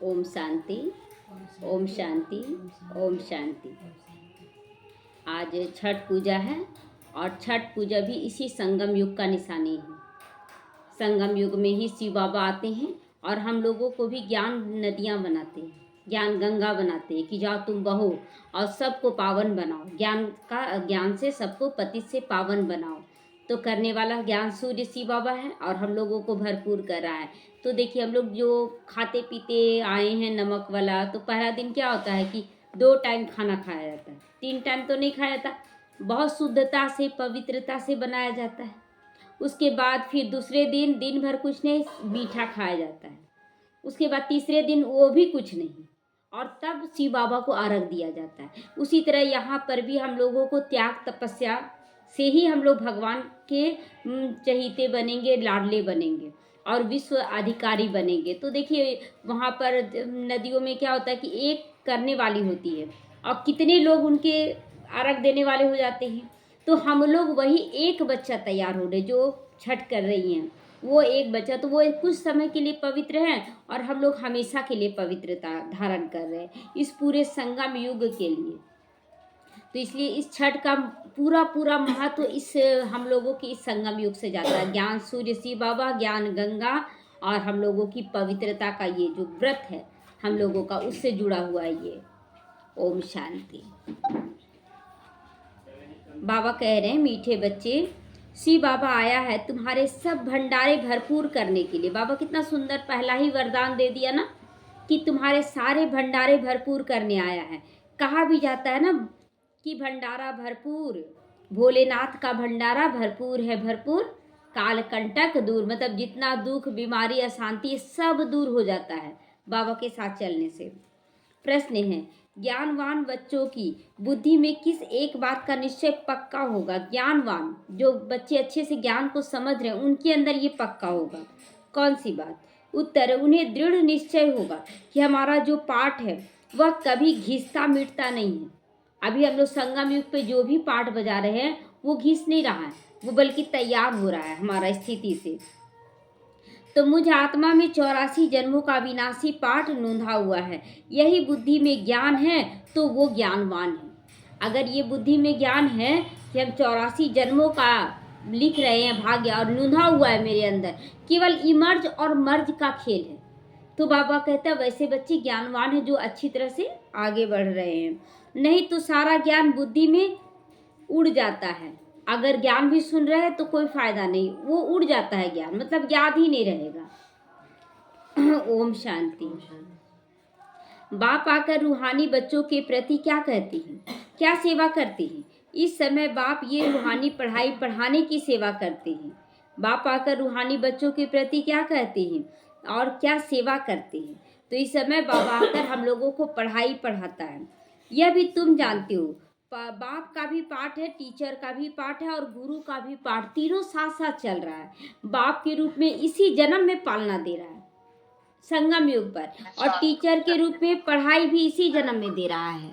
ओम शांति। ओम शांति। ओम शांति। आज छठ पूजा है और छठ पूजा भी इसी संगम युग का निशानी है। संगम युग में ही शिव बाबा आते हैं और हम लोगों को भी ज्ञान नदियाँ बनाते हैं, ज्ञान गंगा बनाते हैं कि जाओ तुम बहो और सबको पावन बनाओ। ज्ञान से सबको पतित से पावन बनाओ। तो करने वाला ज्ञान सूर्य शिव बाबा है और हम लोगों को भरपूर कर रहा है। तो देखिए, हम लोग जो खाते पीते आए हैं नमक वाला, तो पहला दिन क्या होता है कि 2 टाइम खाना खाया जाता है, 3 टाइम तो नहीं खाया जाता। बहुत शुद्धता से पवित्रता से बनाया जाता है। उसके बाद फिर दूसरे दिन दिन भर कुछ नहीं, मीठा खाया जाता है। उसके बाद तीसरे दिन वो भी कुछ नहीं, और तब शिव बाबा को अर्घ दिया जाता है। उसी तरह यहाँ पर भी हम लोगों को त्याग तपस्या से ही हम लोग भगवान के चहीते बनेंगे, लाडले बनेंगे और विश्व अधिकारी बनेंगे। तो देखिए, वहाँ पर नदियों में क्या होता है कि एक करने वाली होती है और कितने लोग उनके अर्घ देने वाले हो जाते हैं। तो हम लोग वही एक बच्चा तैयार हो रहे जो छठ कर रही हैं, वो एक बच्चा, तो वो कुछ समय के लिए पवित्र हैं और हम लोग हमेशा के लिए पवित्रता धारण कर रहे हैं इस पूरे संगम युग के लिए। तो इसलिए इस छठ का पूरा पूरा महत्व इस हम लोगों की इस संगम युग से जाता है। ज्ञान सूर्य शिव बाबा, ज्ञान गंगा और हम लोगों की पवित्रता का ये जो व्रत है हम लोगों का, उससे जुड़ा हुआ है ये। ओम शांति। बाबा कह रहे हैं, मीठे बच्चे, शिव बाबा आया है तुम्हारे सब भंडारे भरपूर करने के लिए। बाबा कितना सुंदर पहला ही वरदान दे दिया ना कि तुम्हारे सारे भंडारे भरपूर करने आया है। कहा भी जाता है ना कि भंडारा भरपूर, भोलेनाथ का भंडारा भरपूर है, भरपूर काल कंटक दूर। मतलब जितना दुख बीमारी अशांति सब दूर हो जाता है बाबा के साथ चलने से। प्रश्न है, ज्ञानवान बच्चों की बुद्धि में किस एक बात का निश्चय पक्का होगा? ज्ञानवान जो बच्चे अच्छे से ज्ञान को समझ रहे हैं उनके अंदर ये पक्का होगा। कौन सी बात? उत्तर, उन्हें दृढ़ निश्चय होगा कि हमारा जो पाठ है वह कभी घिसता मिटता नहीं है। अभी हम लोग संगम युग पे जो भी पाठ बजा रहे हैं वो घिस नहीं रहा है, वो बल्कि तैयार हो रहा है हमारा स्थिति से। तो मुझ आत्मा में 84 जन्मों का अविनाशी पाठ नूंधा हुआ है। यही बुद्धि में ज्ञान है तो वो ज्ञानवान है। अगर ये बुद्धि में ज्ञान है कि हम 84 जन्मों का लिख रहे हैं भाग्य और नूंधा हुआ है मेरे अंदर, केवल इमर्ज और मर्ज का खेल है, तो बाबा कहता है वैसे बच्चे ज्ञानवान है जो अच्छी तरह से आगे बढ़ रहे हैं। नहीं तो सारा ज्ञान बुद्धि में उड़ जाता है। अगर ज्ञान भी सुन रहे हैं तो कोई फायदा नहीं, वो उड़ जाता है ज्ञान, मतलब याद ही नहीं रहेगा। ओम शांति। बाप आकर रूहानी बच्चों के प्रति क्या कहती हैं, क्या सेवा करती हैं? इस समय बाप ये रूहानी पढ़ाई पढ़ाने की सेवा करते हैं। बाप आकर रूहानी बच्चों के प्रति क्या कहते हैं और क्या सेवा करते हैं? तो इस समय बाबा आकर हम लोगों को पढ़ाई पढ़ाता है। यह भी तुम जानते हो, बाप का भी पाठ है, टीचर का भी पाठ है और गुरु का भी पाठ, तीनों साथ साथ चल रहा है। बाप के रूप में इसी जन्म में पालना दे रहा है संगम युग पर, और टीचर के रूप में पढ़ाई भी इसी जन्म में दे रहा है।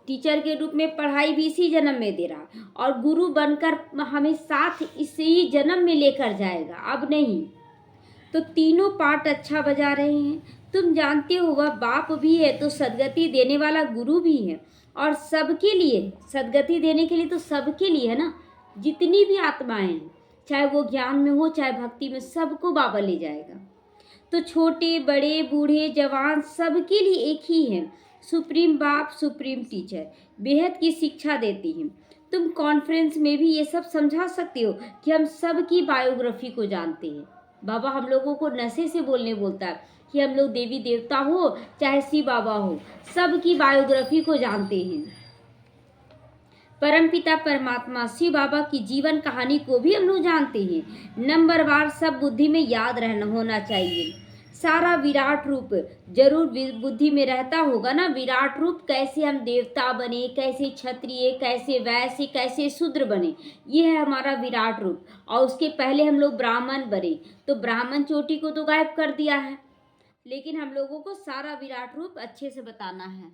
टीचर के रूप में पढ़ाई भी इसी जन्म में दे रहा, और गुरु बनकर हमें साथ इसी जन्म में लेकर जाएगा, अब नहीं। तो तीनों पाठ अच्छा बजा रहे हैं। तुम जानते हो वह बाप भी है तो सदगति देने वाला गुरु भी है, और सबके लिए सदगति देने के लिए तो सबके लिए है ना। जितनी भी आत्माएं हैं, चाहे वो ज्ञान में हो चाहे भक्ति में, सबको बाबा ले जाएगा। तो छोटे बड़े बूढ़े जवान सबके लिए एक ही है, सुप्रीम बाप सुप्रीम टीचर बेहद की शिक्षा देती हैं। तुम कॉन्फ्रेंस में भी ये सब समझा सकते हो कि हम सब की बायोग्राफी को जानते हैं। बाबा हम लोगों को नशे से बोलने बोलता है कि हम लोग देवी देवता हो चाहे शिव बाबा हो, सब की बायोग्राफी को जानते हैं। परमपिता परमात्मा शिव बाबा की जीवन कहानी को भी हम लोग जानते हैं। नंबरवार सब बुद्धि में याद रहना होना चाहिए। सारा विराट रूप जरूर बुद्धि में रहता होगा ना। विराट रूप कैसे हम देवता बने, कैसे क्षत्रिय, कैसे वैश्य, कैसे शूद्र बने, ये है हमारा विराट रूप। और उसके पहले हम लोग ब्राह्मण बने, तो ब्राह्मण चोटी को तो गायब कर दिया है, लेकिन हम लोगों को सारा विराट रूप अच्छे से बताना है।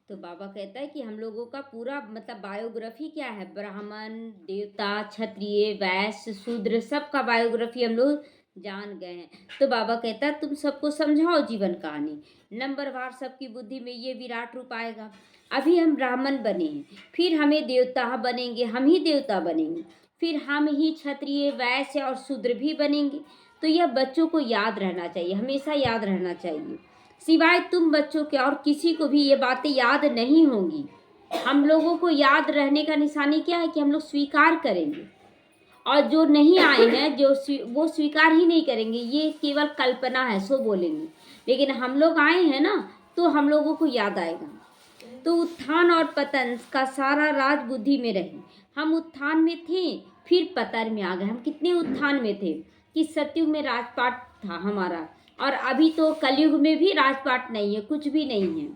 तो बाबा कहता है कि हम लोगों का पूरा मतलब बायोग्राफी क्या है, ब्राह्मण, देवता, क्षत्रिय, वैश्य, शूद्र, सबका बायोग्राफी हम लोग जान गए हैं। तो बाबा कहता है तुम सबको समझाओ जीवन कहानी, नंबरवार सबकी बुद्धि में ये विराट रूप आएगा। अभी हम ब्राह्मण बने हैं, फिर हमें देवता बनेंगे, हम ही देवता बनेंगे, फिर हम ही क्षत्रिय वैश्य और शूद्र भी बनेंगे। तो यह बच्चों को याद रहना चाहिए, हमेशा याद रहना चाहिए। सिवाय तुम बच्चों के और किसी को भी ये बातें याद नहीं होंगी। हम लोगों को याद रहने का निशानी क्या है कि हम लोग स्वीकार करेंगे, और जो नहीं आए हैं वो स्वीकार ही नहीं करेंगे, ये केवल कल्पना है सो बोलेंगे। लेकिन हम लोग आए हैं ना, तो हम लोगों को याद आएगा। तो उत्थान और पतन का सारा राज बुद्धि में रहे। हम उत्थान में थे, फिर पतन में आ गए। हम कितने उत्थान में थे कि सतयुग में राजपाट था हमारा, और अभी तो कलयुग में भी राजपाट नहीं है, कुछ भी नहीं है।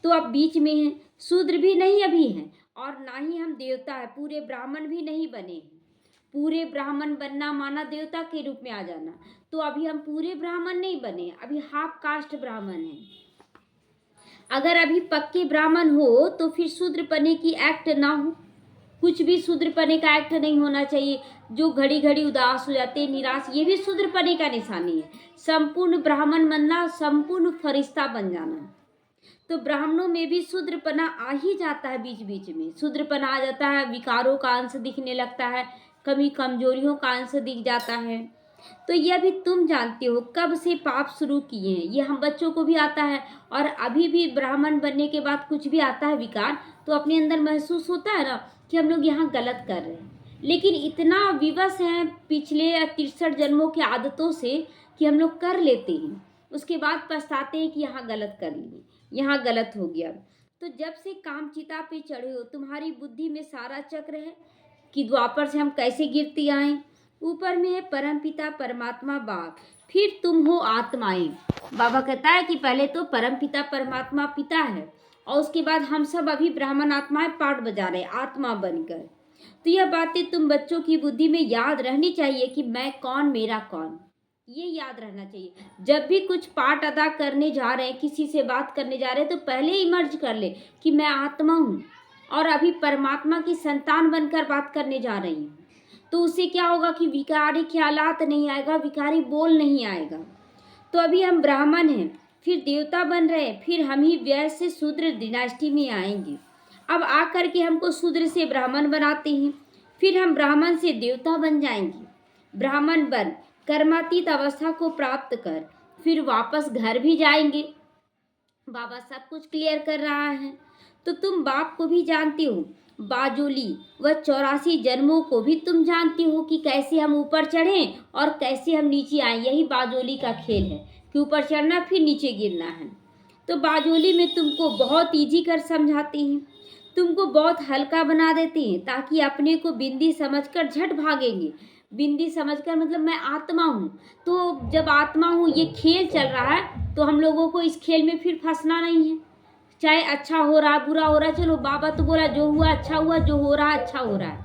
तो अब बीच में है, शूद्र भी नहीं अभी है, और ना ही हम देवता है, पूरे ब्राह्मण भी नहीं बने हैं। पूरे ब्राह्मण बनना माना देवता के रूप में आ जाना। तो अभी हम पूरे ब्राह्मण नहीं बने, अभी हाफ कास्ट ब्राह्मण हैं। अगर अभी पक्के ब्राह्मण हो तो फिर शूद्र पने की एक्ट ना हो, कुछ भी शूद्र पने का एक्ट नहीं होना चाहिए। जो घड़ी घड़ी उदास हो जाते हैं, निराश, ये भी शूद्र पने का निशानी है। संपूर्ण ब्राह्मण बनना, संपूर्ण फरिश्ता बन जाना। तो ब्राह्मणों में भी शूद्रपना आ ही जाता है, बीच बीच में शूद्रपना आ जाता है, विकारों का अंश दिखने लगता है, कमी कमजोरियों का अंश दिख जाता है। तो यह भी तुम जानते हो कब से पाप शुरू किए हैं, ये हम बच्चों को भी आता है। और अभी भी ब्राह्मण बनने के बाद कुछ भी आता है विकार, तो अपने अंदर महसूस होता है ना कि हम लोग यहाँ गलत कर रहे हैं। लेकिन इतना विवश हैं पिछले 63 जन्मों की आदतों से कि हम लोग कर लेते हैं, उसके बाद पछताते हैं कि यहाँ गलत कर लिए, यहाँ गलत हो गया। तो जब से काम चिता पे चढ़े हो, तुम्हारी बुद्धि में सारा चक्र है कि द्वापर से हम कैसे गिरती आए। ऊपर में है परमपिता परमात्मा बाप, फिर तुम हो आत्माएं। बाबा कहता है कि पहले तो परमपिता परमात्मा पिता है, और उसके बाद हम सब अभी ब्राह्मण आत्माएं पाठ बजा रहे आत्मा बनकर। तो यह बातें तुम बच्चों की बुद्धि में याद रहनी चाहिए कि मैं कौन, मेरा कौन, ये याद रहना चाहिए। जब भी कुछ पाठ अदा करने जा रहे हैं, किसी से बात करने जा रहे हैं, तो पहले ही मर्ज कर ले कि मैं आत्मा हूँ और अभी परमात्मा की संतान बनकर बात करने जा रही हूँ। तो उससे क्या होगा कि विकारी ख्यालात नहीं आएगा, विकारी बोल नहीं आएगा। तो अभी हम ब्राह्मण हैं, फिर देवता बन रहे हैं, फिर हम ही वैश्य शूद्र डिनास्टी में आएंगे। अब आकर के हमको शूद्र से ब्राह्मण बनाते हैं, फिर हम ब्राह्मण से देवता बन जाएंगे। ब्राह्मण बन कर्मातीत अवस्था को प्राप्त कर फिर वापस घर भी जाएंगे। बाबा सब कुछ क्लियर कर रहा है। तो तुम बाप को भी जानते हो, बाजोली व 84 जन्मों को भी तुम जानते हो कि कैसे हम ऊपर चढ़ें और कैसे हम नीचे आए। यही बाजोली का खेल है कि ऊपर चढ़ना फिर नीचे गिरना है। तो बाजोली में तुमको बहुत ईजी कर समझाते हैं, तुमको बहुत हल्का बना देते हैं, ताकि अपने को बिंदी समझकर झट भागेंगे। बिंदी समझकर मतलब मैं आत्मा हूँ। तो जब आत्मा हूँ, ये खेल चल रहा है, तो हम लोगों को इस खेल में फिर फंसना नहीं है। चाहे अच्छा हो रहा बुरा हो रहा, चलो बाबा तो बोला जो हुआ अच्छा हुआ, जो हो रहा अच्छा हो रहा है।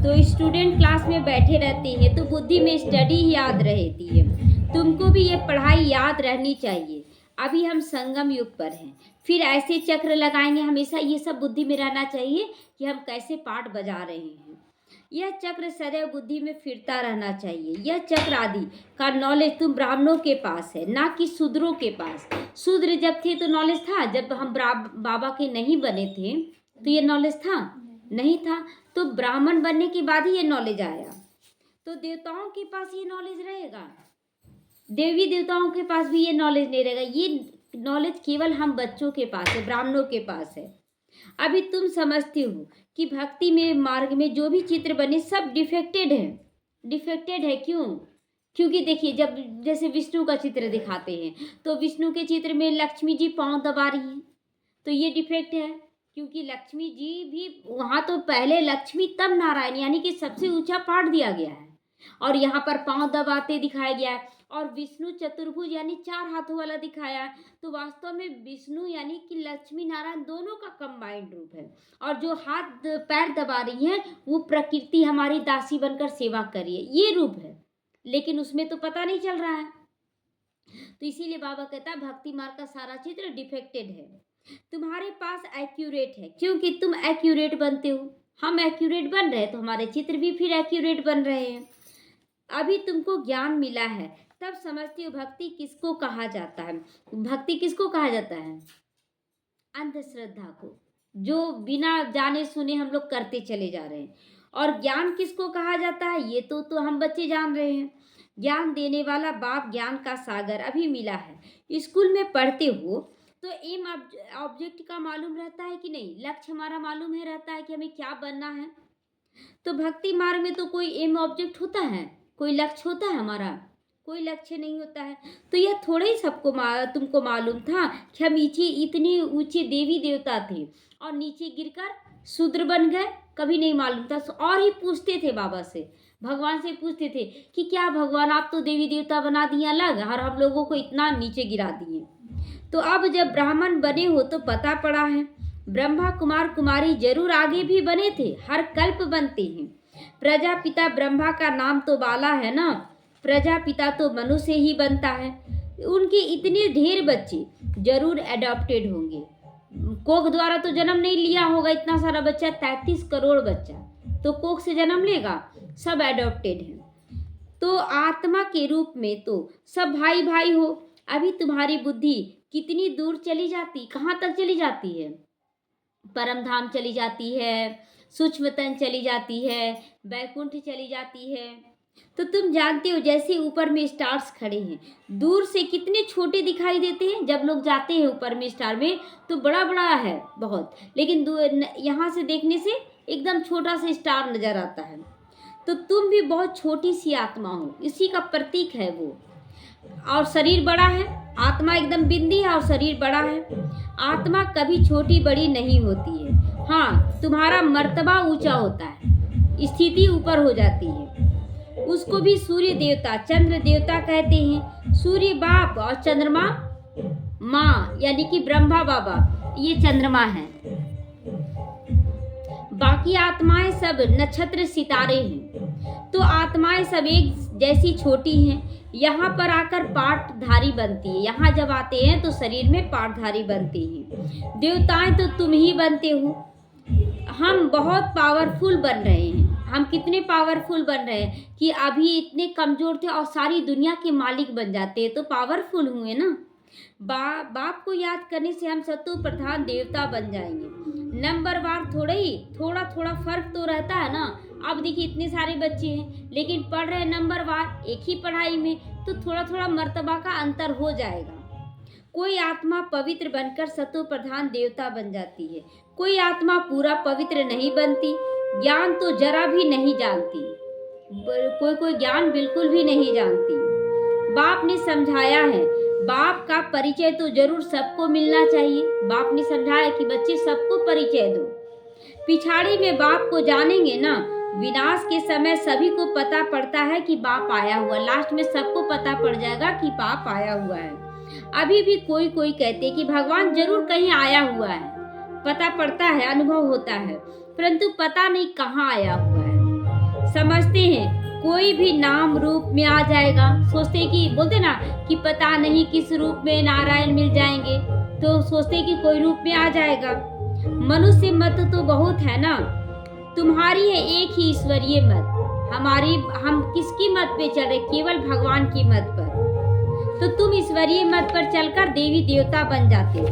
तो स्टूडेंट क्लास में बैठे रहते हैं तो बुद्धि में स्टडी ही याद रहती है। तुमको भी ये पढ़ाई याद रहनी चाहिए। अभी हम संगम युग पर हैं, फिर ऐसे चक्र लगाएंगे, हमेशा ये सब बुद्धि में रहना चाहिए कि हम कैसे पाठ बजा रहे हैं। यह चक्र सदैव बुद्धि में फिरता रहना चाहिए। यह चक्र आदि का नॉलेज तुम ब्राह्मणों के पास है, ना कि शूद्रों के पास। शूद्र जब थे तो नॉलेज था, जब हम बाबा के नहीं बने थे तो ये नॉलेज था नहीं था। तो ब्राह्मण बनने के बाद ही ये नॉलेज आया। तो देवताओं के पास ये नॉलेज रहेगा, देवी देवताओं के पास भी ये नॉलेज नहीं रहेगा। ये नॉलेज केवल हम बच्चों के पास है, ब्राह्मणों के पास है। अभी तुम समझते हो कि भक्ति में मार्ग में जो भी चित्र बने सब डिफेक्टेड है। डिफेक्टेड है क्यों? क्योंकि देखिए, जब जैसे विष्णु का चित्र दिखाते हैं तो विष्णु के चित्र में लक्ष्मी जी पांव दबा रही हैं, तो ये डिफेक्ट है। क्योंकि लक्ष्मी जी भी वहां तो पहले लक्ष्मी तब नारायण, यानी कि सबसे ऊंचा पाठ दिया गया है, और यहाँ पर पांव दबाते दिखाया गया है। और विष्णु चतुर्भुज यानी 4 हाथों वाला दिखाया है। तो वास्तव में विष्णु यानी कि लक्ष्मी नारायण दोनों का कंबाइंड रूप है। और जो हाथ पैर दबा रही है वो प्रकृति हमारी दासी बनकर सेवा कर रही है, ये रूप है। लेकिन उसमें तो पता नहीं चल रहा है। तो इसीलिए बाबा कहता है भक्ति मार्ग का सारा चित्र डिफेक्टेड है। तुम्हारे पास एक्यूरेट है, क्योंकि तुम एक्यूरेट बनते हो। हम एक्यूरेट बन रहे तो हमारे चित्र भी फिर एक्यूरेट बन रहे हैं। अभी तुमको ज्ञान मिला है, तब समझती हो भक्ति किसको कहा जाता है। भक्ति किसको कहा जाता है? अंधश्रद्धा को, जो बिना जाने सुने हम लोग करते चले जा रहे हैं। और ज्ञान किसको कहा जाता है, ये तो हम बच्चे जान रहे हैं। ज्ञान देने वाला बाप ज्ञान का सागर अभी मिला है। स्कूल में पढ़ते हो तो एम ऑब्जेक्ट का मालूम रहता है कि नहीं, लक्ष्य हमारा मालूम है रहता है कि हमें क्या बनना है। तो भक्ति मार्ग में तो कोई एम ऑब्जेक्ट होता है, कोई लक्ष्य होता है हमारा, कोई लक्ष्य नहीं होता है। तो यह थोड़ा ही तुमको मालूम था कि हम इतने ऊंचे देवी देवता थे और नीचे गिरकर शूद्र बन गए, कभी नहीं मालूम था। और ही पूछते थे बाबा से, भगवान से पूछते थे कि क्या भगवान आप तो देवी देवता बना दिए अलग और हम लोगों को इतना नीचे गिरा दिए। तो अब जब ब्राह्मण बने हो तो पता पड़ा है ब्रह्मा कुमार कुमारी जरूर आगे भी बने थे, हर कल्प बनते हैं। प्रजापिता ब्रह्मा का नाम तो बाला है ना, प्रजापिता तो मनुष्य ही बनता है। उनके इतने ढेर बच्चे जरूर एडॉप्टेड होंगे, कोख द्वारा तो जन्म नहीं लिया होगा। इतना सारा बच्चा, 33 करोड़ बच्चा तो कोख से जन्म लेगा, सब एडॉप्टेड है। तो आत्मा के रूप में तो सब भाई भाई हो। अभी तुम्हारी बुद्धि कितनी दूर चली जाती, कहाँ तक चली जाती है? परम धाम चली जाती है, सूक्ष्मतन चली जाती है, वैकुंठ चली जाती है। तो तुम जानते हो जैसे ऊपर में स्टार्स खड़े हैं, दूर से कितने छोटे दिखाई देते हैं। जब लोग जाते हैं ऊपर में स्टार में तो बड़ा बड़ा है बहुत, लेकिन यहाँ से देखने से एकदम छोटा सा स्टार नजर आता है। तो तुम भी बहुत छोटी सी आत्मा हो, इसी का प्रतीक है वो। और शरीर बड़ा है, आत्मा एकदम बिंदी है और शरीर बड़ा है। आत्मा कभी छोटी बड़ी नहीं होती है। हाँ, तुम्हारा मर्तबा ऊंचा होता है, स्थिति ऊपर हो जाती है। उसको भी सूर्य देवता चंद्र देवता कहते हैं। सूर्य बाप और चंद्रमा माँ, यानी कि ब्रह्मा बाबा, ये चंद्रमा है। बाकी आत्माएं सब नक्षत्र सितारे हैं। तो आत्माएं सब एक जैसी छोटी हैं, यहाँ पर आकर पाठधारी बनती है। यहाँ जब आते हैं तो शरीर में पाठधारी बनती हैं। देवताएं तो तुम ही बनते हो। हम बहुत पावरफुल बन रहे हैं। हम कितने पावरफुल बन रहे हैं कि अभी इतने कमजोर थे और सारी दुनिया के मालिक बन जाते हैं, तो पावरफुल हुए ना। बाप को याद करने से हम सत्तो प्रधान देवता बन जाएंगे। नंबरवार थोड़ा थोड़ा फर्क तो रहता है ना। अब देखिए इतने सारे बच्चे हैं लेकिन पढ़ रहे नंबरवार एक ही पढ़ाई में, तो थोड़ा थोड़ा मर्तबा का अंतर हो जाएगा। कोई आत्मा पवित्र बनकर सतो प्रधान देवता बन जाती है, कोई आत्मा पूरा पवित्र नहीं बनती। ज्ञान तो जरा भी नहीं जानती, कोई ज्ञान बिल्कुल भी नहीं जानती। बाप ने समझाया है, बाप का परिचय तो जरूर सबको मिलना चाहिए। बाप ने समझाया कि बच्चे सबको परिचय दो। पिछाड़ी में बाप को जानेंगे ना, विनाश के समय सभी को पता पड़ता है कि बाप आया हुआ। लास्ट में सबको पता पड़ जाएगा कि बाप आया हुआ है। अभी भी कोई कहते कि भगवान जरूर कहीं आया हुआ है, पता पड़ता है, अनुभव होता है, परंतु पता नहीं कहाँ आया हुआ है। समझते हैं कोई भी नाम रूप में आ जाएगा, सोचते कि बोलते ना कि पता नहीं किस रूप में नारायण मिल जाएंगे, तो सोचते कि कोई रूप में आ जाएगा। मनुष्य मत तो बहुत है ना, तुम्हारी है एक ही ईश्वरीय मत। हम किसकी मत पे चल रहे? केवल भगवान की मत पर। तो तुम ईश्वरीय मत पर चलकर देवी देवता बन जाते हो।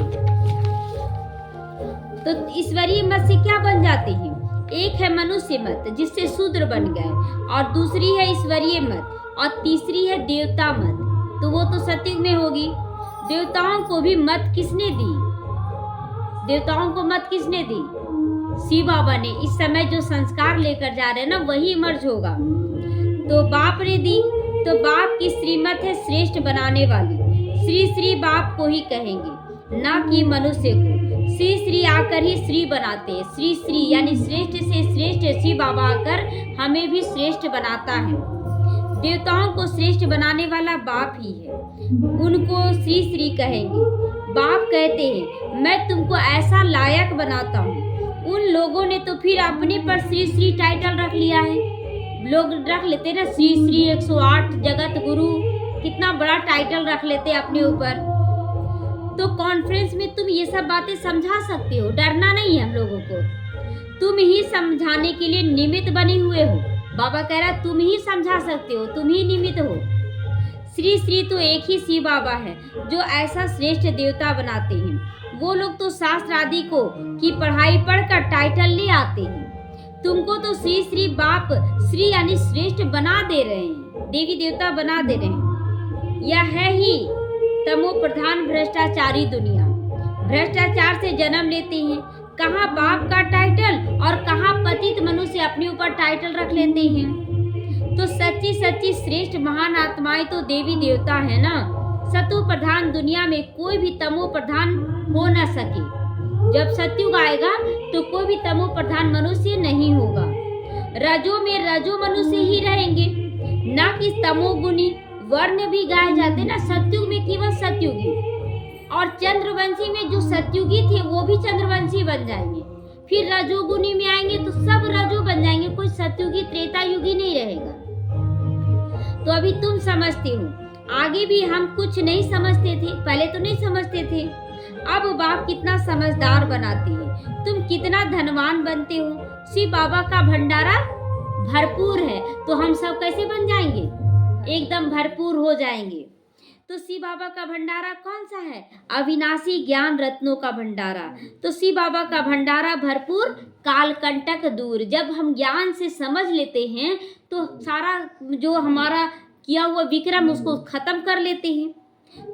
तो ईश्वरीय मत से क्या बन जाते हैं? एक है मनुष्य मत जिससे शूद्र बन गए, और दूसरी है ईश्वरीय मत, और तीसरी है देवता मत। तो वो तो सतयुग में होगी। देवताओं को भी मत किसने दी? देवताओं को मत किसने दी? शिव बाबा ने। इस समय जो संस्कार लेकर जा रहे हैं ना, वही मर्ज होगा। तो बाप ने दी, तो बाप की श्रीमत है श्रेष्ठ बनाने वाली। श्री श्री बाप को ही कहेंगे, ना कि मनुष्य को। श्री श्री आकर ही श्री बनाते हैं। श्री श्री यानी श्रेष्ठ से श्रेष्ठ श्री बाबा आकर हमें भी श्रेष्ठ बनाता है। देवताओं को श्रेष्ठ बनाने वाला बाप ही है, उनको श्री श्री कहेंगे। बाप कहते हैं मैं तुमको ऐसा लायक बनाता हूँ। उन लोगों ने तो फिर अपने पर श्री श्री टाइटल रख लिया है। लोग रख लेते ना श्री श्री 108 जगत गुरु, कितना बड़ा टाइटल रख लेते अपने ऊपर। तो कॉन्फ्रेंस में तुम ये सब बातें समझा सकते हो, डरना नहीं है हम लोगों को। तुम ही समझाने के लिए निमित्त बने हुए हो। बाबा कह रहा तुम ही समझा सकते हो, तुम ही निमित्त हो। श्री श्री तो एक ही शिव बाबा है जो ऐसा श्रेष्ठ देवता बनाते हैं। वो लोग तो शास्त्र आदि को की पढ़ाई पढ़कर टाइटल ले आते हैं, तुमको तो श्री श्री बाप श्री यानी श्रेष्ठ बना दे रहे हैं, देवी देवता बना दे रहे हैं। यह है ही तमो प्रधान भ्रष्टाचारी दुनिया। भ्रष्टाचार से जन्म लेते हैं, कहाँ बाप का टाइटल और कहाँ पतित मनुष्य अपने ऊपर टाइटल रख लेते हैं। तो सच्ची सच्ची श्रेष्ठ महान आत्माएं तो देवी देवता है ना। सतु प्रधान दुनिया में कोई भी तमो प्रधान हो न सके। जब सतयुग आएगा तो कोई भी तमो प्रधान मनुष्य नहीं होगा। रजो में रजो मनुष्य ही रहेंगे, ना कि तमोगुणी। वर्ण भी गाए जाते ना, सतयुग में केवल सतयुगी, और चंद्रवंशी में जो सतयुगी थे वो भी चंद्रवंशी बन जाएंगे। फिर रजोगुनी में आएंगे तो सब रजो बन जाएंगे, कोई सतयुगी त्रेता युगी नहीं रहेगा। तो अभी तुम समझते हो, आगे भी हम कुछ नहीं समझते थे, पहले तो नहीं समझते थे। अब बाप कितना समझदार बनाते हैं, तुम कितना धनवान बनते हो। शिव बाबा का भंडारा भरपूर है, तो हम सब कैसे बन जाएंगे, एकदम भरपूर हो जाएंगे। तो शिव बाबा का भंडारा कौन सा है, अविनाशी ज्ञान रत्नों का भंडारा। तो शिव बाबा का भंडारा भरपूर, काल कंटक दूर। जब हम ज्ञान से समझ लेते हैं तो सारा जो हमारा किया हुआ विक्रम उसको खत्म कर लेते हैं।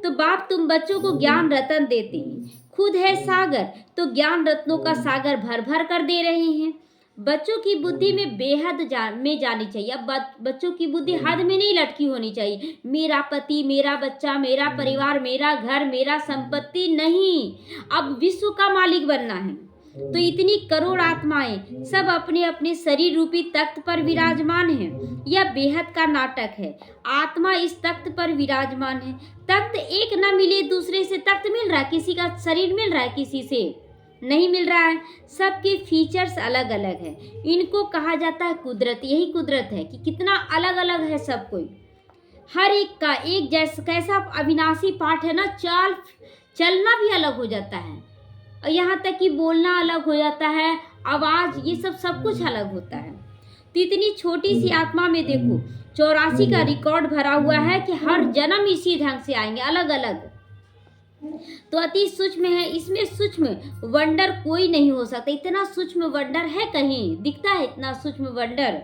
तो बाप तुम बच्चों को ज्ञान रत्न देते हैं, खुद है सागर, तो ज्ञान रत्नों का सागर भर भर कर दे रहे हैं। बच्चों की बुद्धि में बेहद में जानी चाहिए। अब बच्चों की बुद्धि हद में नहीं लटकी होनी चाहिए, मेरा पति, मेरा बच्चा, मेरा परिवार, मेरा घर, मेरा संपत्ति नहीं। अब विश्व का मालिक बनना है। तो इतनी करोड़ आत्माएं सब अपने अपने शरीर रूपी तख्त पर विराजमान हैं। यह बेहद का नाटक है। आत्मा इस तख्त पर विराजमान है। तख्त एक न मिले दूसरे से, तख्त मिल रहा है, किसी का शरीर मिल रहा है, किसी से नहीं मिल रहा है। सबके फीचर्स अलग अलग है, इनको कहा जाता है कुदरत। यही कुदरत है कि कितना अलग अलग है सब कोई, हर एक का एक जैसा कैसा अविनाशी पाठ है ना। चलना भी अलग हो जाता है, और यहाँ तक कि बोलना अलग हो जाता है, आवाज़, ये सब कुछ अलग होता है। तो इतनी छोटी सी आत्मा में देखो 84 का रिकॉर्ड भरा हुआ है कि हर जन्म इसी ढंग से आएंगे, अलग अलग। तो अति सूक्ष्म है, इसमें सूक्ष्म वंडर कोई नहीं हो सकता। इतना सूक्ष्म वंडर है कहीं दिखता है, इतना सूक्ष्म वंडर।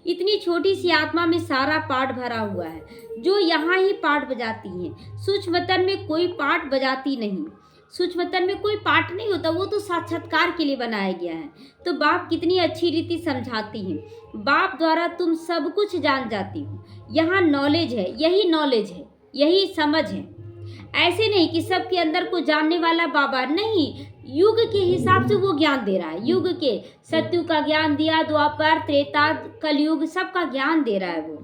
इतनी छोटी सी आत्मा में सारा पाठ भरा हुआ है, जो यहाँ ही पाठ बजाती है। सूक्ष्मतन में कोई पाठ बजाती नहीं, सूक्ष्मतन में कोई पाठ नहीं होता, वो तो साक्षात्कार के लिए बनाया गया है। तो बाप कितनी अच्छी रीति समझाती हैं। बाप द्वारा तुम सब कुछ जान जाती हो। यहाँ नॉलेज है, यही नॉलेज है, यही समझ है। ऐसे नहीं कि सबके अंदर को जानने वाला बाबा नहीं, युग के हिसाब से वो ज्ञान दे रहा है। युग के सत्यु का ज्ञान दिया, द्वापर, त्रेता, कलयुग, सबका ज्ञान दे रहा है वो।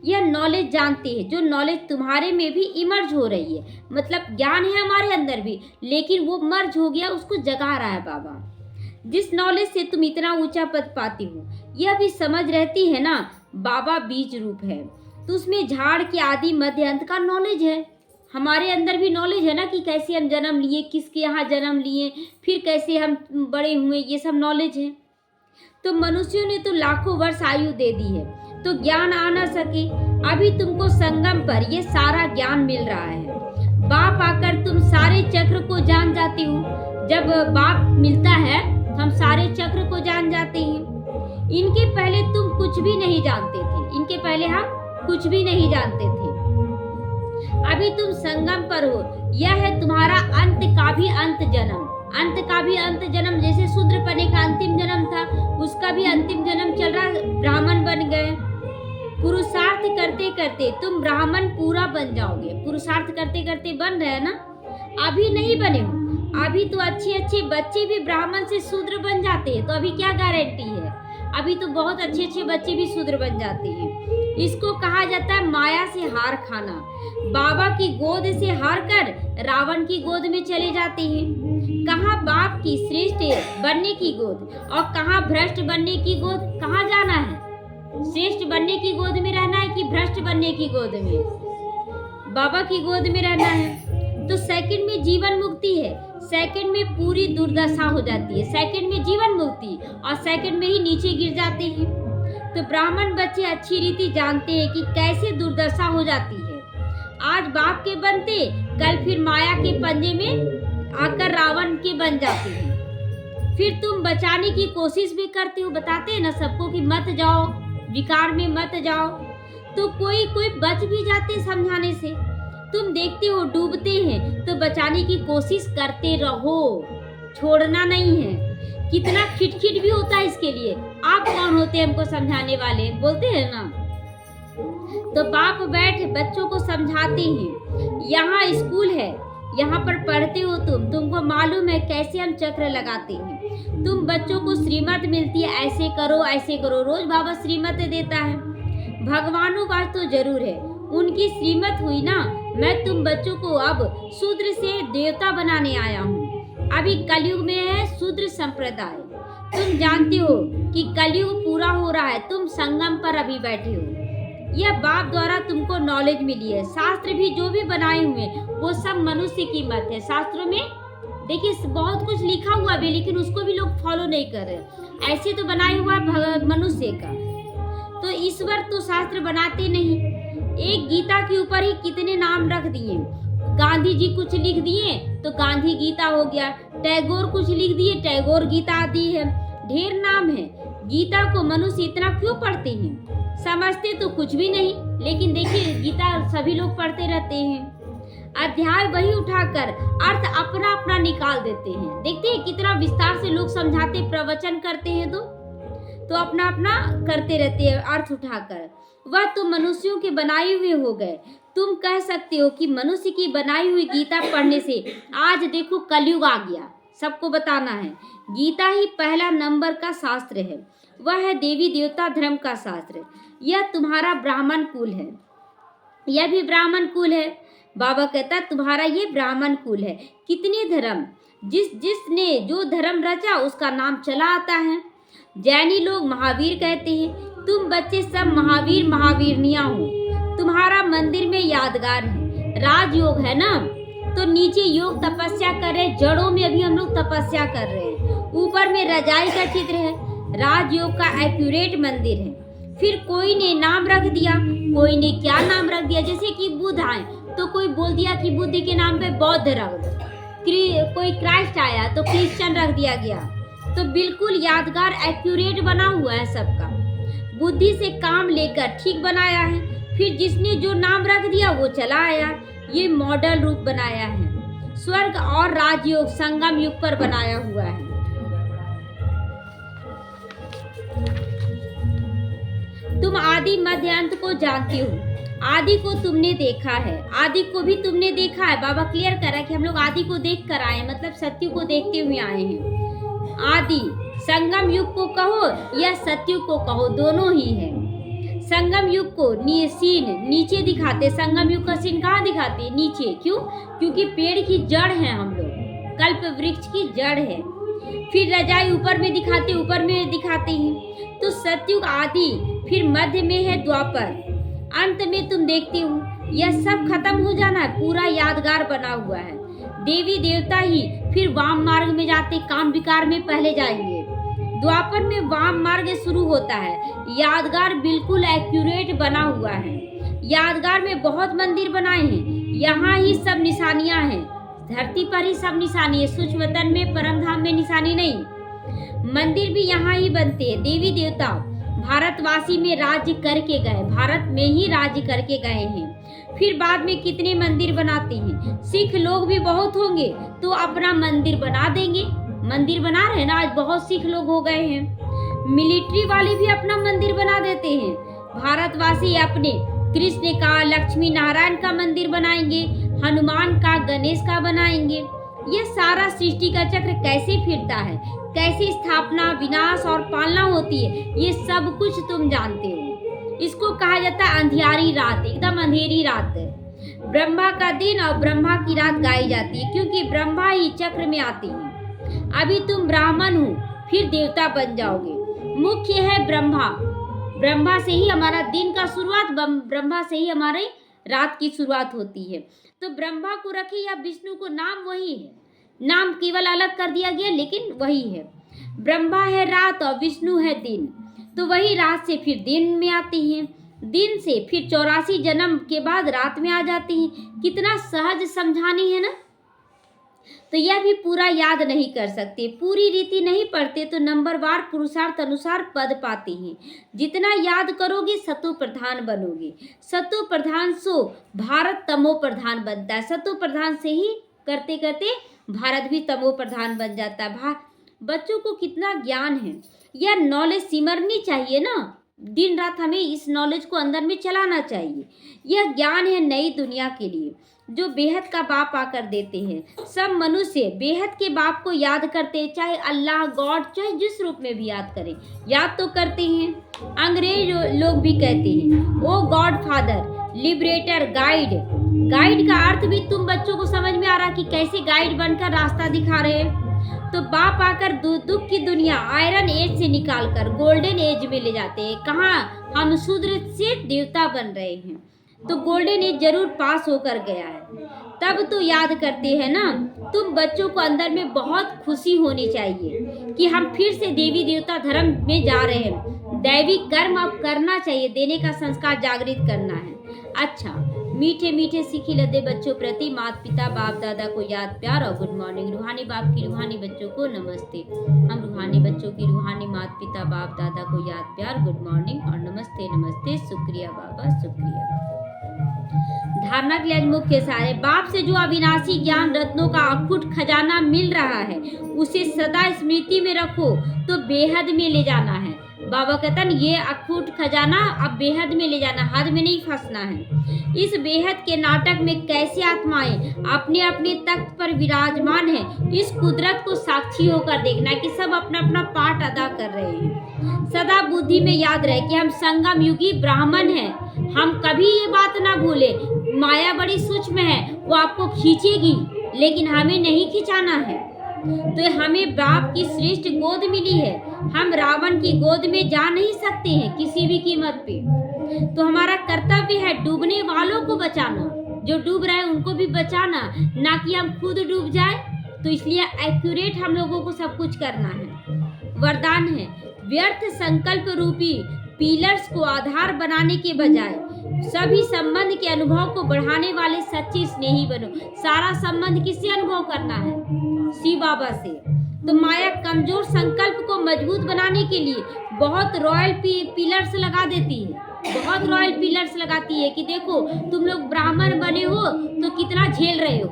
यह नॉलेज जानती है, जो नॉलेज तुम्हारे में भी इमर्ज हो रही है। मतलब ज्ञान है हमारे अंदर भी, लेकिन वो मर्ज हो गया, उसको जगा रहा है बाबा। जिस नॉलेज से तुम इतना ऊंचा पद पाती हो, यह भी समझ रहती है ना, बाबा बीज रूप है, तो उसमें झाड़ के आदि मध्य अंत का नॉलेज है। हमारे अंदर भी नॉलेज है ना कि कैसे हम जन्म लिए, किसके यहाँ जन्म लिए, फिर कैसे हम बड़े हुए, ये सब नॉलेज है। तो मनुष्यों ने तो लाखों वर्ष आयु दे दी है, तो ज्ञान आ ना सके। अभी तुमको संगम पर ये सारा ज्ञान मिल रहा है। बाप आकर तुम सारे चक्र को जान जाते हो। जब बाप मिलता है तो हम सारे चक्र को जान जाते हैं। इनके पहले तुम कुछ भी नहीं जानते थे, इनके पहले हम कुछ भी नहीं जानते थे। अभी तुम संगम पर हो। यह है तुम्हारा अंत का भी अंत जन्म, अंत का भी अंत जन्म। जैसे शूद्रपने का अंतिम जन्म था, उसका भी अंतिम जन्म चल रहा, ब्राह्मण बन गए। पुरुषार्थ करते करते तुम ब्राह्मण पूरा बन जाओगे। पुरुषार्थ करते करते बन रहे हैं ना, अभी नहीं बने हो। अभी तो अच्छे अच्छे बच्चे भी ब्राह्मण से शूद्र बन जाते हैं, तो अभी क्या गारंटी है, अभी तो बहुत अच्छे अच्छे बच्चे भी शूद्र बन जाते हैं। इसको कहा जाता है माया से हार खाना। बाबा की गोद से हार कर रावण की गोद में चले जाते हैं। कहाँ बाप की श्रेष्ठ बनने की गोद और कहाँ भ्रष्ट बनने की गोद। कहाँ जाना है, श्रेष्ठ बनने की गोद में रहना है कि भ्रष्ट बनने की गोद में, बाबा की गोद में रहना है। तो सेकंड में जीवन मुक्ति है, सेकंड में पूरी दुर्दशा हो जाती है, सेकंड में जीवन मुक्ति, और सेकंड में ही नीचे गिर जाते हैं। तो ब्राह्मण बच्चे अच्छी रीति जानते हैं कि कैसे दुर्दशा हो जाती है। आज बाप के बनते, कल फिर माया के पंजे में आकर रावण के बन जाते हैं। फिर तुम बचाने की कोशिश भी करते हो, बताते हैं ना सबको कि मत जाओ, विकार में मत जाओ, तो कोई कोई बच भी जाते समझाने से। तुम देखते हो डूबते हैं तो बचाने की कोशिश करते रहो, छोड़ना नहीं है। कितना खिटखिट भी होता है इसके लिए। आप कौन होते हैं हमको समझाने वाले, बोलते हैं ना। तो बाप बैठ बच्चों को समझाते हैं। यहाँ स्कूल है, यहाँ पर पढ़ते हो तुमको मालूम है कैसे हम चक्र लगाते हैं। तुम बच्चों को श्रीमत मिलती है, ऐसे करो ऐसे करो, रोज बाबा श्रीमत देता है। भगवानों बात तो जरूर है, उनकी श्रीमत हुई ना। मैं तुम बच्चों को अब शूद्र से देवता बनाने आया हूँ। अभी कलयुग में है शूद्र संप्रदाय। तुम जानते हो कि कलयुग पूरा हो रहा है, तुम संगम पर अभी बैठे हो। यह बाप द्वारा तुमको नॉलेज मिली है। शास्त्र भी जो भी बनाए हुए वो सब मनुष्य की मत है। शास्त्रों में देखिए बहुत कुछ लिखा हुआ भी, लेकिन उसको भी लोग फॉलो नहीं कर रहे। ऐसे तो बनाया हुआ मनुष्य का, तो ईश्वर तो शास्त्र बनाते नहीं। एक गीता के ऊपर ही कितने नाम रख दिए। गांधी जी कुछ लिख दिए तो गांधी गीता हो गया, टैगोर कुछ लिख दिए, टैगोर गीता दी है। ढेर नाम है। गीता को मनुष्य इतना क्यों पढ़ते हैं? समझते तो कुछ भी नहीं, लेकिन देखिए गीता सभी लोग पढ़ते रहते हैं। अध्याय वही उठाकर अर्थ अपना अपना निकाल देते हैं। देखते हैं कितना विस्तार से लोग समझाते, प्रवचन करते हैं तो अपना अपना करते रहते हैं अर्थ उठाकर। वह तो मनुष्यों के बनाए हुए हो गए। तुम कह सकते हो कि मनुष्य की बनाई हुई गीता पढ़ने से आज देखो कलयुग आ गया। सबको बताना है, गीता ही पहला नंबर का शास्त्र है। वह है देवी देवता धर्म का शास्त्र। यह तुम्हारा ब्राह्मण कुल है, यह भी ब्राह्मण कुल है। बाबा कहता तुम्हारा ये ब्राह्मण कुल है। कितने धर्म, जिसने जो धर्म रचा उसका नाम चला आता है। जैनी लोग महावीर कहते हैं। तुम बच्चे सब महावीर महावीरनियां हो। तुम्हारा मंदिर में यादगार है, राजयोग है ना, तो नीचे योग तपस्या कर रहे, जड़ों में अभी हम लोग तपस्या कर रहे हैं। ऊपर में रजाई का चित्र है, राजयोग का एक्यूरेट मंदिर है। फिर कोई ने नाम रख दिया, कोई ने क्या नाम रख दिया, जैसे कि बुद्ध आए तो कोई बोल दिया कि बुद्ध के नाम पे बौद्ध रख दो, कोई क्राइस्ट आया तो क्रिश्चियन रख दिया गया। तो बिल्कुल यादगार एक्यूरेट बना हुआ है सबका, बुद्धि से काम लेकर ठीक बनाया है। फिर जिसने जो नाम रख दिया वो चला आया। ये मॉडल रूप बनाया है। स्वर्ग और राजयोग संगम युग पर बनाया हुआ है। तुम आदि मध्य अंत को जानते हो। आदि को तुमने देखा है, आदि को भी तुमने देखा है। बाबा क्लियर कर रहा है कि हम लोग आदि को देख कर आए, मतलब सत्यु को देखते हुए आए हैं। आदि संगम युग को कहो या सत्यु को कहो, दोनों ही है। संगम युग को सीन नीचे दिखाते, संगम युग का सीन कहाँ दिखाते? नीचे। क्यों? क्योंकि पेड़ की जड़ है हम लोग, कल्प वृक्ष की जड़ है। फिर रजाई ऊपर में दिखाते, ऊपर में दिखाते हैं। तो सतयुग आदि, फिर मध्य में है द्वापर, अंत में तुम देखते हो यह सब खत्म हो जाना है, पूरा यादगार बना हुआ है। देवी देवता ही फिर वाम मार्ग में जाते, काम विकार में पहले जाएंगे। द्वापर में वाम मार्ग शुरू होता है। यादगार बिल्कुल एक्यूरेट बना हुआ है। यादगार में बहुत मंदिर बनाए हैं, यहाँ ही सब निशानियां हैं, धरती पर ही सब निशानी है। सूक्ष्म वतन में, परम धाम में निशानी नहीं। मंदिर भी यहाँ ही बनते हैं। देवी देवता भारतवासी में राज्य करके गए, भारत में ही राज्य करके गए हैं। फिर बाद में कितने मंदिर बनाते हैं। सिख लोग भी बहुत होंगे तो अपना मंदिर बना देंगे, मंदिर बना रहे हैं ना, आज बहुत सिख लोग हो गए हैं। मिलिट्री वाले भी अपना मंदिर बना देते हैं। भारतवासी अपने कृष्ण का, लक्ष्मी नारायण का मंदिर बनाएंगे, हनुमान का, गणेश का बनाएंगे। ये सारा सृष्टि का चक्र कैसे फिरता है, कैसे स्थापना, विनाश और पालना होती है, ये सब कुछ तुम जानते हो। इसको कहा जाता है अंधियारी रात, एकदम अंधेरी रात है। ब्रह्मा का दिन और ब्रह्मा की रात गाई जाती है, क्योंकि ब्रह्मा ही चक्र में आती है। अभी तुम ब्राह्मण हो, फिर देवता बन जाओगे। मुख्य है ब्रह्मा, ब्रह्मा से ही हमारा दिन का शुरुआत, ब्रह्मा से ही हमारे रात की शुरुआत होती है। तो ब्रह्मा को रखे या विष्णु को, नाम वही है, नाम केवल अलग कर दिया गया लेकिन वही है। ब्रह्मा है रात और विष्णु है दिन। तो वही रात से फिर दिन में आती हैं, दिन से फिर 84 जन्म के बाद रात में आ जाती हैं। कितना सहज समझानी है ना। तो यह भी पूरा याद नहीं कर सकते, पूरी रीति नहीं पढ़ते तो नंबरवार पुरुषार्थ अनुसार पद पाते हैं। जितना याद करोगे सतो प्रधान बनोगे। सतो प्रधान सो भारत तमो प्रधान बनता है। सतो प्रधान से ही करते करते भारत भी तमो प्रधान बन जाता है। बच्चों को कितना ज्ञान है, यह नॉलेज सिमरनी चाहिए ना। दिन रात हमें इस नॉलेज को अंदर में चलाना चाहिए। यह ज्ञान है नई दुनिया के लिए जो बेहद का बाप आकर देते हैं। सब मनुष्य बेहद के बाप को याद करते हैं, चाहे अल्लाह गॉड चाहे जिस रूप में भी याद करें, याद तो करते हैं। अंग्रेज लोग भी कहते हैं oh godfather liberator guide. Guide का अर्थ भी तुम बच्चों को समझ में आ रहा कि कैसे गाइड बनकर रास्ता दिखा रहे हैं। तो बाप आकर दुख की दुनिया आयरन एज से निकालकर गोल्डन एज में ले जाते हैं। कहाँ हम शूद्र से देवता बन रहे हैं, तो गोल्डन एज जरूर पास होकर गया है। तब तो याद करते हैं ना। तुम बच्चों को अंदर में बहुत खुशी होनी चाहिए कि हम फिर से देवी देवता धर्म में जा रहे हैं। दैवी कर्म अब करना चाहिए, देने का संस्कार जागृत करना है। अच्छा, मीठे मीठे सीखी लदे बच्चों प्रति माता पिता बाप दादा को याद प्यार और गुड मॉर्निंग। रूहानी बाप की रूहानी बच्चों को नमस्ते। हम रूहानी बच्चों की रूहानी माता पिता बाप दादा को याद प्यार गुड मॉर्निंग और नमस्ते नमस्ते। शुक्रिया बाबा शुक्रिया। धारणा के लिए आज मुख्य सारे बाप से जो अविनाशी ज्ञान रत्नों का अखुट खजाना मिल रहा है उसे सदा स्मृति में रखो तो बेहद में ले जाना है। बाबा कहता है ये अखूट खजाना अब बेहद में ले जाना, हद में नहीं फंसना है। इस बेहद के नाटक में कैसे आत्माएं अपने अपने तख्त पर विराजमान है, इस कुदरत को साक्षी होकर देखना है कि सब अपना अपना पार्ट अदा कर रहे हैं। सदा बुद्धि में याद रहे कि हम संगम युगी ब्राह्मण हैं। हम कभी ये बात ना भूले, माया बड़ी सूक्ष्म है, वो आपको खींचेगी लेकिन हमें नहीं खिंचाना है। तो हमें बाप की श्रेष्ठ गोद मिली है, हम रावण की गोद में जा नहीं सकते हैं किसी भी कीमत पे। तो हमारा कर्तव्य है डूबने वालों को बचाना, जो डूब रहे हैं उनको भी बचाना, ना कि हम खुद डूब जाए। तो इसलिए एक्यूरेट हम लोगों को सब कुछ करना है। वरदान है व्यर्थ संकल्प रूपी पिलर्स को आधार बनाने के बजाय सभी संबंध के अनुभव को बढ़ाने वाले सच्चे स्नेही बनो। सारा संबंध किससे अनुभव करना है? शिव बाबा से। तो माया कमजोर संकल्प को मजबूत बनाने के लिए बहुत रॉयल पिलर्स लगा देती है, बहुत रॉयल पिलर्स लगाती है कि देखो तुम लोग ब्राह्मण बने हो तो कितना झेल रहे हो,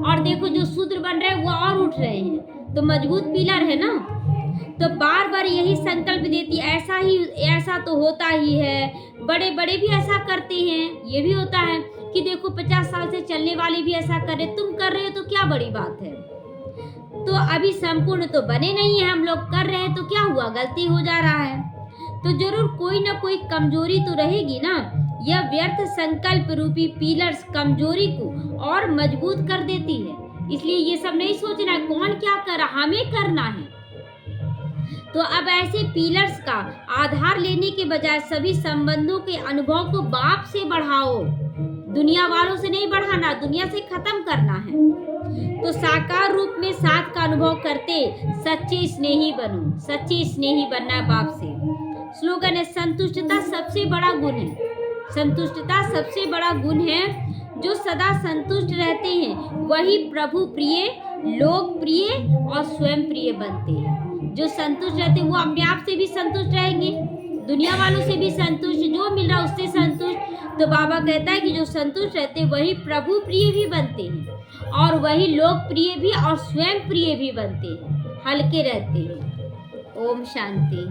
और देखो जो शूद्र बन रहे हैं वो और उठ रहे हैं। तो मजबूत पिलर है ना। तो बार बार यही संकल्प देती है, ऐसा तो होता ही है, बड़े बड़े भी ऐसा करते हैं। ये भी होता है कि देखो 50 साल से चलने वाले भी ऐसा कर रहे, तुम कर रहे हो तो क्या बड़ी बात है। तो अभी संपूर्ण तो बने नहीं है, हम लोग कर रहे हैं तो क्या हुआ, गलती हो जा रहा है। तो जरूर कोई ना कोई कमजोरी तो रहेगी ना। यह व्यर्थ संकल्प रूपी पिलर्स कमजोरी को और मजबूत कर देती है। इसलिए ये सब नहीं सोचना है कौन क्या कर रहा, हमें करना है। तो अब ऐसे पिलर्स का आधार लेने के बजाय सभी संबंधों के अनुभव को बाप से बढ़ाओ, दुनिया वालों से नहीं बढ़ाना, दुनिया से खत्म करना है। तो साकार रूप में साथ का अनुभव करते सच्चे स्नेही बनो, सच्चे स्नेही बनना है बाप से। स्लोगन है संतुष्टता सबसे बड़ा गुण है। संतुष्टता सबसे बड़ा गुण है। जो सदा संतुष्ट रहते हैं वही प्रभु प्रिय, लोक प्रिय और स्वयं प्रिय बनते हैं। जो संतुष्ट रहते हैं वो अपने आप से भी संतुष्ट रहेंगे, दुनिया वालों से भी संतुष्ट, जो मिल रहा उससे संतुष्ट। तो बाबा कहता है कि जो संतुष्ट रहते हैं वही प्रभु प्रिय भी बनते हैं और वही लोक प्रिय भी और स्वयं प्रिय भी बनते हैं, हल्के रहते हैं। ओम शांति।